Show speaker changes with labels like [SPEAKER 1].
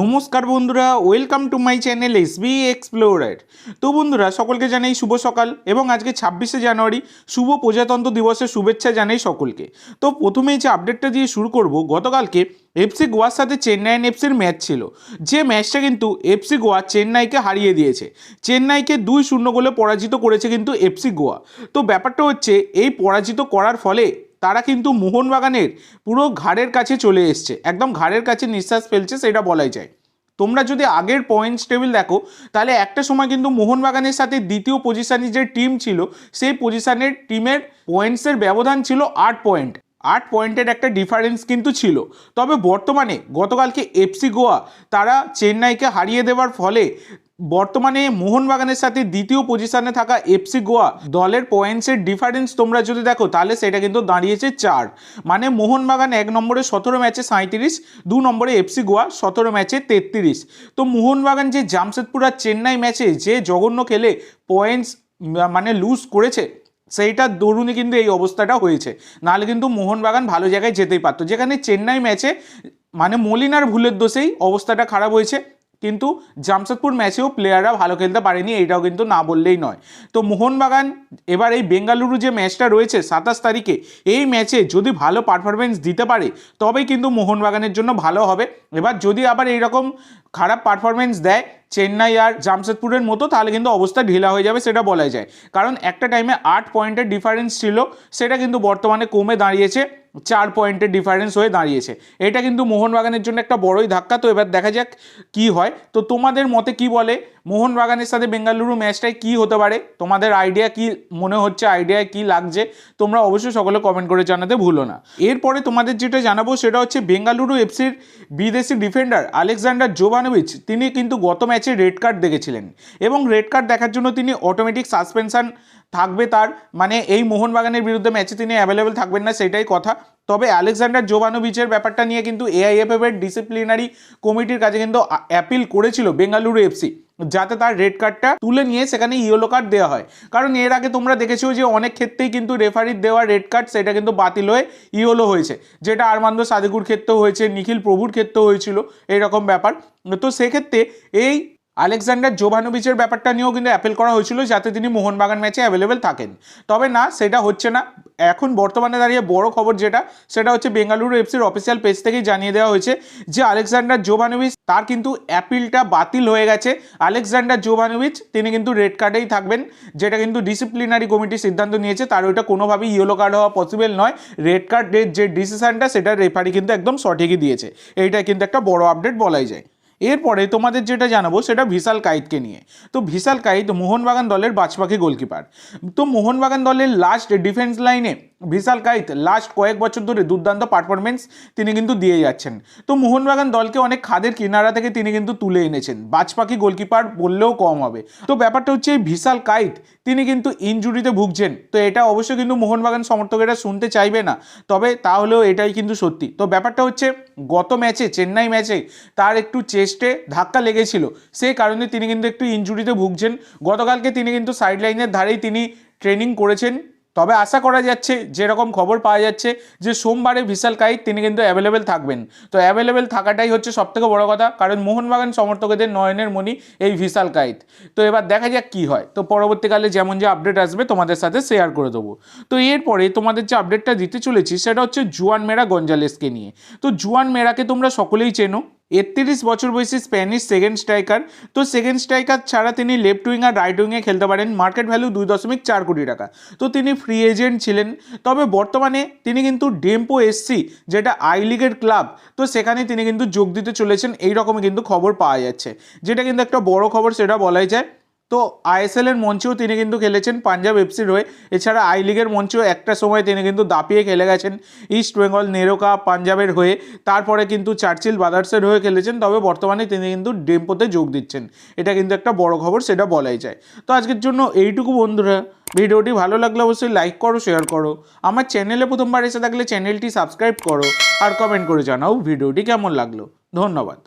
[SPEAKER 1] নমস্কার বন্ধুরা, welcome to my channel SB explorer. তো বন্ধুরা, সকলকে জানাই শুভ সকাল এবং আজকে 26শে জানুয়ারি শুভ প্রজাতন্ত্র দিবসের শুভেচ্ছা জানাই সকলকে। তো প্রথমেই যে আপডেটটা দিয়ে শুরু করব, গতকালকে এফসি গোয়ার সাথে চেন্নাইন এফসির ম্যাচ ছিল, যে ম্যাচটা কিন্তু এফসি গোয়া চেন্নাইকে হারিয়ে দিয়েছে। চেন্নাইকে 2-0 গোলে পরাজিত করেছে কিন্তু এফসি গোয়া। তো ব্যাপারটা হচ্ছে, এই পরাজিত করার ফলে তারা কিন্তু মোহনবাগানের পুরো ঘাড়ের কাছে চলে এসছে, একদম ঘাড়ের কাছে নিঃশ্বাস ফেলছে সেটা বলাই যায়। তোমরা যদি আগের পয়েন্টস টেবিল দেখো, তাহলে একটা সময় কিন্তু মোহনবাগানের সাথে দ্বিতীয় পজিশনে যে টিম ছিল, সেই পজিশনের টিমের পয়েন্টসের ব্যবধান ছিল 8 পয়েন্ট। 8 পয়েন্টের একটা ডিফারেন্স কিন্তু ছিল। তবে বর্তমানে গতকালকে এফসি গোয়া তারা চেন্নাইকে হারিয়ে দেওয়ার ফলে বর্তমানে মোহনবাগানের সাথে দ্বিতীয় পজিশনে থাকা এফসি গোয়া দলের পয়েন্টসের ডিফারেন্স তোমরা যদি দেখো, তাহলে সেটা কিন্তু দাঁড়িয়েছে 4। মানে মোহনবাগান 1 নম্বরে 17 ম্যাচে 37, 2 নম্বরে এফসি গোয়া 17 ম্যাচে 33। তো মোহনবাগান যে জামশেদপুর আর চেন্নাই ম্যাচে যে জঘন্য খেলে পয়েন্টস মানে লুজ করেছে, সেইটার দরুনই কিন্তু এই অবস্থাটা হয়েছে। নাহলে কিন্তু মোহনবাগান ভালো জায়গায় যেতেই পারতো। যেখানে চেন্নাই ম্যাচে মানে মলিনার ভুলের দোষেই অবস্থাটা খারাপ হয়েছে, কিন্তু জামশেদপুর ম্যাচেও প্লেয়াররা ভালো খেলতে পারেনি, এইটাও কিন্তু না বললেই নয়। তো মোহনবাগান এবার এই বেঙ্গালুরু যে ম্যাচটা রয়েছে 27 তারিখে, এই ম্যাচে যদি ভালো পারফরমেন্স দিতে পারে তবেই কিন্তু মোহনবাগানের জন্য ভালো হবে। এবার যদি আবার এইরকম খারাপ পারফরমেন্স দেয় চেন্নাই আর জামশেদপুরের মতো, তাহলে কিন্তু অবস্থা ঢিলা হয়ে যাবে সেটা বলা যায়। কারণ একটা টাইমে 8 পয়েন্টের ডিফারেন্স ছিল, সেটা কিন্তু বর্তমানে কমে দাঁড়িয়েছে 4 পয়েন্টের ডিফারেন্স হয়ে দাঁড়িয়েছে। এটা কিন্তু মোহনবাগানের জন্য একটা বড়ই ধাক্কা। তো এবার দেখা যাক কি হয়। তো তোমাদের মতে কি বলে, মোহনবাগানের সাথে বেঙ্গালুরু ম্যাচটায় কি হতে পারে? তোমাদের আইডিয়া কি মনে হচ্ছে, আইডিয়ায় কি লাগছে? তোমরা অবশ্যই সকলে কমেন্ট করে জানাতে ভুলো না। এরপরে তোমাদের যেটা জানাবো সেটা হচ্ছে, বেঙ্গালুরু এফসির বিদেশি ডিফেন্ডার আলেকজান্ডার জোভানোভিচ, তিনি কিন্তু গত ম্যাচে রেড কার্ড দেখেছিলেন এবং রেড কার্ড দেখার জন্য তিনি অটোমেটিক সাসপেনশন থাকবে তার, মানে এই মোহনবাগানের বিরুদ্ধে ম্যাচে তিনি অ্যাভেলেবেল থাকবেন না, সেটাই কথা। তবে আলেকজান্ডার জোভানোভিচের ব্যাপারটা নিয়ে কিন্তু এআইএফএফ এর ডিসিপ্লিনারি কমিটির কাছে কিন্তু অ্যাপিল করেছিল বেঙ্গালুরু এফসি, যাতে তার রেড কার্ডটা তুলে নিয়ে সেখানে ইয়েলো কার্ড দেওয়া হয়। কারণ এর আগে তোমরা দেখেছো যে অনেক ক্ষেত্রেই কিন্তু রেফারির দেওয়া রেড কার্ড সেটা কিন্তু বাতিল হয়ে ইয়েলো হয়েছে, যেটা আরমান্দ সাদিকুর ক্ষেত্রেও হয়েছে, নিখিল প্রভুর ক্ষেত্রেও হয়েছিল এইরকম ব্যাপার। তো সেক্ষেত্রে এই আলেকজান্ডার জোভানোভিচের ব্যাপারটা নিয়েও কিন্তু অ্যাপিল করা হয়েছিল, যাতে তিনি মোহনবাগান ম্যাচে অ্যাভেলেবেল থাকেন। তবে না, সেটা হচ্ছে না। এখন বর্তমানে দাঁড়িয়ে বড় খবর যেটা, সেটা হচ্ছে বেঙ্গালুরু এফসির অফিসিয়াল পেজ থেকেই জানিয়ে দেওয়া হয়েছে যে আলেকজান্ডার জোভানোভিচ তার কিন্তু অ্যাপিলটা বাতিল হয়ে গেছে। আলেকজান্ডার জোভানোভিচ তিনি কিন্তু রেড কার্ডেই থাকবেন, যেটা কিন্তু ডিসিপ্লিনারি কমিটি সিদ্ধান্ত নিয়েছে। তার ওইটা কোনোভাবেই ইয়েলো কার্ড হওয়া পসিবল নয়। রেড কার্ডের যে ডিসিশনটা, সেটা রেফারি কিন্তু একদম সঠিকই দিয়েছে। এইটা কিন্তু একটা বড় আপডেট বলাই যায়। এরপরে তোমাদের যেটা জানাবো সেটা ভিশাল কাইতকে নিয়ে। তো ভিশাল কাইত মোহনবাগান দলের বাজপাখি গোলকিপার। তো মোহনবাগান দলের লাস্ট ডিফেন্স লাইনে ভিশাল কাইত লাস্ট কয়েক বছর ধরে দুর্দান্ত পারফরমেন্স তিনি কিন্তু দিয়ে যাচ্ছেন। তো মোহনবাগান দলকে অনেক খাদের কিনারা থেকে তিনি কিন্তু তুলে এনেছেন, বাজপাখি গোলকিপার বললেও কম হবে। তো ব্যাপারটা হচ্ছে, এই ভিশাল কাইত তিনি কিন্তু ইনজুরিতে ভুগছেন। তো এটা অবশ্যই কিন্তু মোহনবাগান সমর্থকেরা শুনতে চাইবে না, তবে তাহলেও এটাই কিন্তু সত্যি। তো ব্যাপারটা হচ্ছে, গত ম্যাচে চেন্নাই ম্যাচে তার একটু চেস্টে ধাক্কা লেগেছিল, সেই কারণে তিনি কিন্তু একটু ইনজুরিতে ভুগছেন। গতকালকে তিনি কিন্তু সাইড লাইনের ধারেই তিনি ট্রেনিং করেছেন। তবে আশা করা যাচ্ছে, যেরকম খবর পাওয়া যাচ্ছে, যে সোমবারে ভিশাল কাইত তিনি কিন্তু অ্যাভেলেবেল থাকবেন। তো অ্যাভেলেবেল থাকাটাই হচ্ছে সবথেকে বড় কথা, কারণ মোহনবাগান সমর্থকদের নয়নের মণি এই ভিশাল কাইত। তো এবার দেখা যাক কি হয়। তো পরবর্তীকালে যেমন যে আপডেট আসবে তোমাদের সাথে শেয়ার করে দেবো। তো এরপরে তোমাদের যে আপডেটটা দিতে চলেছি সেটা হচ্ছে জুয়ান মেরা গঞ্জালেসকে নিয়ে। তো জুয়ান মেরাকে তোমরা সকলেই চেনো, 31 বছর বয়সী স্প্যানিশ সেকেন্ড স্ট্রাইকার। তো সেকেন্ড স্ট্রাইকার ছাড়া তিনি লেফট উইং আর রাইট উইংয়ে খেলতে পারেন। মার্কেট ভ্যালু 2.4 কোটি টাকা। তো তিনি ফ্রি এজেন্ট ছিলেন। তবে বর্তমানে তিনি কিন্তু ডেম্পো এসসি, যেটা আই লিগের ক্লাব, তো সেখানে তিনি কিন্তু যোগ দিতে চলেছেন, এইরকমই কিন্তু খবর পাওয়া যাচ্ছে, যেটা কিন্তু একটা বড় খবর সেটা বলাই যায়। তো আইএসএল এর মঞ্চেও তিনি কিন্তু খেলেছেন পাঞ্জাব এফসির হয়ে। এছাড়া আই লিগের মঞ্চেও একটা সময় তিনি কিন্তু দাপিয়ে খেলে গেছেন ইস্ট বেঙ্গল, নেরোকা, পাঞ্জাবের হয়ে। তারপরে কিন্তু চার্চিল ব্রাদার্সের হয়ে খেলেছেন। তবে বর্তমানে তিনি কিন্তু ডেম্পোতে যোগ দিচ্ছেন। এটা কিন্তু একটা বড় খবর সেটা বলাই যায়। তো আজকের জন্য এইটুকু বন্ধুরা। ভিডিওটি ভালো লাগলে অবশ্যই লাইক করো, শেয়ার করো। আমার চ্যানেলে প্রথমবার এসে থাকলে চ্যানেলটি সাবস্ক্রাইব করো আর কমেন্ট করে জানাও ভিডিওটি কেমন লাগলো। ধন্যবাদ।